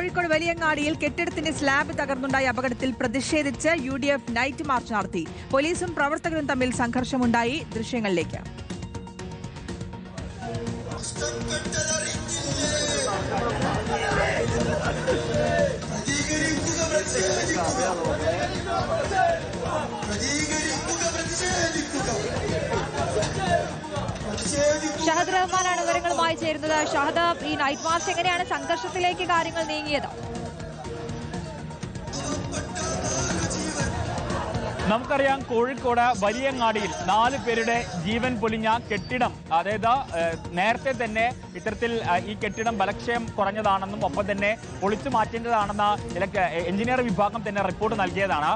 കോഴിക്കോട് വലിയങ്ങാടിയിൽ കെട്ടിടത്തിന്റെ സ്ലാബ് തകർന്നുണ്ടായ അപകടത്തിൽ പ്രതിഷേധിച്ച് UDF നൈറ്റ് മാർച്ച് നടത്തി. പോലീസും പ്രവർത്തകരും തമ്മിൽ സംഘർഷമുണ്ടായി. ദൃശ്യങ്ങളിലേക്ക്. ഷഹദ് റഹ്മാനാണ് വിവരങ്ങളുമായി ചേരുന്നത്. ഷഹദ്, ഈ നൈറ്റ് മാർച്ച് എങ്ങനെയാണ് സംഘർഷത്തിലേക്ക് കാര്യങ്ങൾ നീങ്ങിയത്? നമുക്കറിയാം, കോഴിക്കോട് വലിയങ്ങാടിയിൽ 4 പേരുടെ ജീവൻ പൊലിഞ്ഞ കെട്ടിടം, അതായത് നേരത്തെ തന്നെ ഇത്തരത്തിൽ ഈ കെട്ടിടം ബലക്ഷയം കുറഞ്ഞതാണെന്നും ഒപ്പം തന്നെ പൊളിച്ചു മാറ്റേണ്ടതാണെന്ന എഞ്ചിനീയർ വിഭാഗം തന്നെ റിപ്പോർട്ട് നൽകിയതാണ്.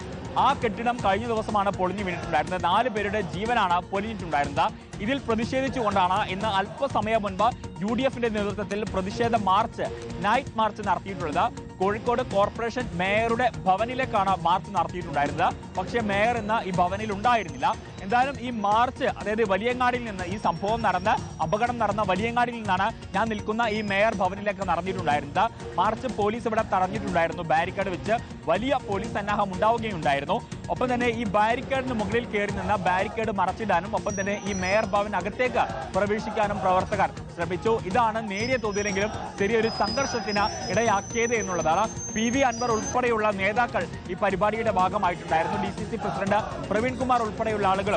ആ കെട്ടിടം കഴിഞ്ഞ ദിവസമാണ് പൊളിഞ്ഞു വീണിട്ടുണ്ടായിരുന്നത്. 4 പേരുടെ ജീവനാണ് പൊലിഞ്ഞിട്ടുണ്ടായിരുന്നത്. ഇതിൽ പ്രതിഷേധിച്ചുകൊണ്ടാണ് ഇന്ന് അല്പസമയം മുൻപ് UDFന്റെ നേതൃത്വത്തിൽ പ്രതിഷേധ മാർച്ച്, നൈറ്റ് മാർച്ച് നടത്തിയിട്ടുള്ളത്. കോഴിക്കോട് കോർപ്പറേഷൻ മേയറുടെ ഭവനിലേക്കാണ് മാർച്ച് നടത്തിയിട്ടുണ്ടായിരുന്നത്. പക്ഷേ മേയർ ഇന്ന് ഈ ഭവനിൽ ഉണ്ടായിരുന്നില്ല. എന്തായാലും ഈ മാർച്ച്, അതായത് വലിയങ്ങാടിയിൽ നിന്ന്, ഈ സംഭവം നടന്ന, അപകടം നടന്ന വലിയങ്ങാടിയിൽ നിന്നാണ് ഞാൻ നിൽക്കുന്ന ഈ മേയർ ഭവനിലേക്ക് നടന്നിട്ടുണ്ടായിരുന്നത്. മാർച്ച് പോലീസ് ഇവിടെ തടഞ്ഞിട്ടുണ്ടായിരുന്നു. ബാരിക്കേഡ് വെച്ച് വലിയ പോലീസ് സന്നാഹം ഉണ്ടാവുകയുണ്ടായിരുന്നു. ഒപ്പം തന്നെ ഈ ബാരിക്കേഡിന് മുകളിൽ കയറി നിന്ന് ബാരിക്കേഡ് മറച്ചിടാനും ഒപ്പം തന്നെ ഈ മേയർ ഭവൻ അകത്തേക്ക് പ്രവേശിക്കാനും പ്രവർത്തകർ ശ്രമിച്ചു. ഇതാണ് നേരിയ തോതിലെങ്കിലും ചെറിയൊരു സംഘർഷത്തിന് ഇടയാക്കിയത് എന്നുള്ളതാണ്. PV അൻവർ ഉൾപ്പെടെയുള്ള നേതാക്കൾ ഈ പരിപാടിയുടെ ഭാഗമായിട്ടുണ്ടായിരുന്നു. DCC പ്രസിഡന്റ് പ്രവീൺ കുമാർ ഉൾപ്പെടെയുള്ള ആളുകളും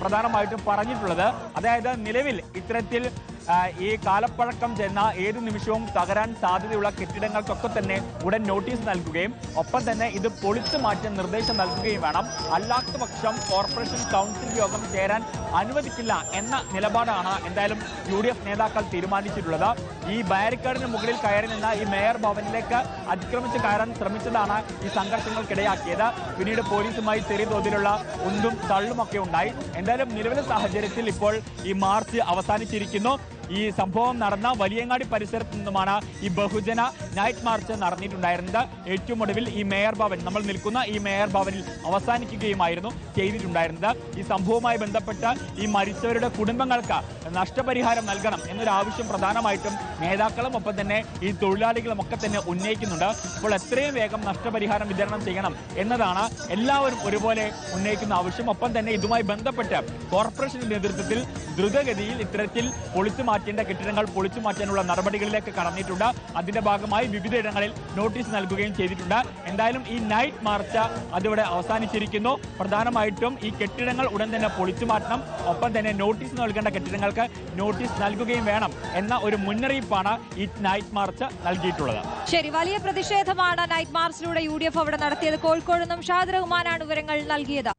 പ്രധാനമായിട്ടും പറഞ്ഞിട്ടുള്ളത്, അതായത് നിലവിൽ ഇത്തരത്തിൽ ഈ കാലപ്പഴക്കം ചെന്ന ഏതു നിമിഷവും തകരാൻ സാധ്യതയുള്ള കെട്ടിടങ്ങൾക്കൊക്കെ തന്നെ ഉടൻ നോട്ടീസ് നൽകുകയും ഒപ്പം തന്നെ ഇത് പൊളിച്ചു മാറ്റാൻ നിർദ്ദേശം നൽകുകയും വേണം. അല്ലാത്ത പക്ഷം കോർപ്പറേഷൻ കൗൺസിൽ യോഗം ചേരാൻ അനുവദിക്കില്ല എന്ന നിലപാടാണ് എന്തായാലും UDF നേതാക്കൾ തീരുമാനിച്ചിട്ടുള്ളത്. ഈ ബാരിക്കേഡിന് മുകളിൽ കയറി നിന്ന് ഈ മേയർ ഭവനിലേക്ക് അതിക്രമിച്ച് കയറാൻ ശ്രമിച്ചതാണ് ഈ സംഘർഷങ്ങൾക്കിടയാക്കിയത്. പിന്നീട് പോലീസുമായി ചെറിയ തോതിലുള്ള ഉന്തും തള്ളുമൊക്കെ ഉണ്ടായി. എന്തായാലും നിലവിലെ സാഹചര്യത്തിൽ ഇപ്പോൾ ഈ മാർച്ച് അവസാനിച്ചിരിക്കുന്നു. ഈ സംഭവം നടന്ന വലിയങ്ങാടി പരിസരത്ത് നിന്നുമാണ് ഈ ബഹുജന നൈറ്റ് മാർച്ച് നടന്നിട്ടുണ്ടായിരുന്നത്. ഏറ്റവും ഒടുവിൽ ഈ മേയർ ഭവൻ, നമ്മൾ നിൽക്കുന്ന ഈ മേയർ ഭവനിൽ അവസാനിക്കുകയുമായിരുന്നു ചെയ്തിട്ടുണ്ടായിരുന്നത്. ഈ സംഭവവുമായി ബന്ധപ്പെട്ട് ഈ മരിച്ചവരുടെ കുടുംബങ്ങൾക്ക് നഷ്ടപരിഹാരം നൽകണം എന്നൊരു ആവശ്യം പ്രധാനമായിട്ടും നേതാക്കളും ഒപ്പം തന്നെ ഈ തൊഴിലാളികളും ഒക്കെ തന്നെ ഉന്നയിക്കുന്നുണ്ട്. അപ്പോൾ എത്രയും വേഗം നഷ്ടപരിഹാരം വിതരണം ചെയ്യണം എന്നതാണ് എല്ലാവരും ഒരുപോലെ ഉന്നയിക്കുന്ന ആവശ്യം. ഒപ്പം തന്നെ ഇതുമായി ബന്ധപ്പെട്ട് കോർപ്പറേഷന്റെ നേതൃത്വത്തിൽ ദ്രുതഗതിയിൽ ഇത്തരത്തിൽ പൊളിച്ചു മാറ്റേണ്ട കെട്ടിടങ്ങൾ പൊളിച്ചു മാറ്റാനുള്ള നടപടികളിലേക്ക് കടന്നിട്ടുണ്ട്. അതിന്റെ ഭാഗമായി വിവിധയിടങ്ങളിൽ നോട്ടീസ് നൽകുകയും ചെയ്തിട്ടുണ്ട്. എന്തായാലും ഈ നൈറ്റ് മാർച്ച് അതിവിടെ അവസാനിച്ചിരിക്കുന്നു. പ്രധാനമായിട്ടും ഈ കെട്ടിടങ്ങൾ ഉടൻ തന്നെ പൊളിച്ചു മാറ്റണം, ഒപ്പം തന്നെ നോട്ടീസ് നൽകേണ്ട കെട്ടിടങ്ങൾക്ക് നോട്ടീസ് നൽകുകയും വേണം എന്ന ഒരു മുന്നറിയിപ്പാണ് ഈ നൈറ്റ് മാർച്ച് നൽകിയിട്ടുള്ളത്. ശരി, വലിയ പ്രതിഷേധമാണ് നൈറ്റ് മാർച്ചിലൂടെ UDF അവിടെ നടത്തിയത്. കോഴിക്കോട് നിന്നും ഷഹദ് റഹ്മാനാണ് വിവരങ്ങൾ നൽകിയത്.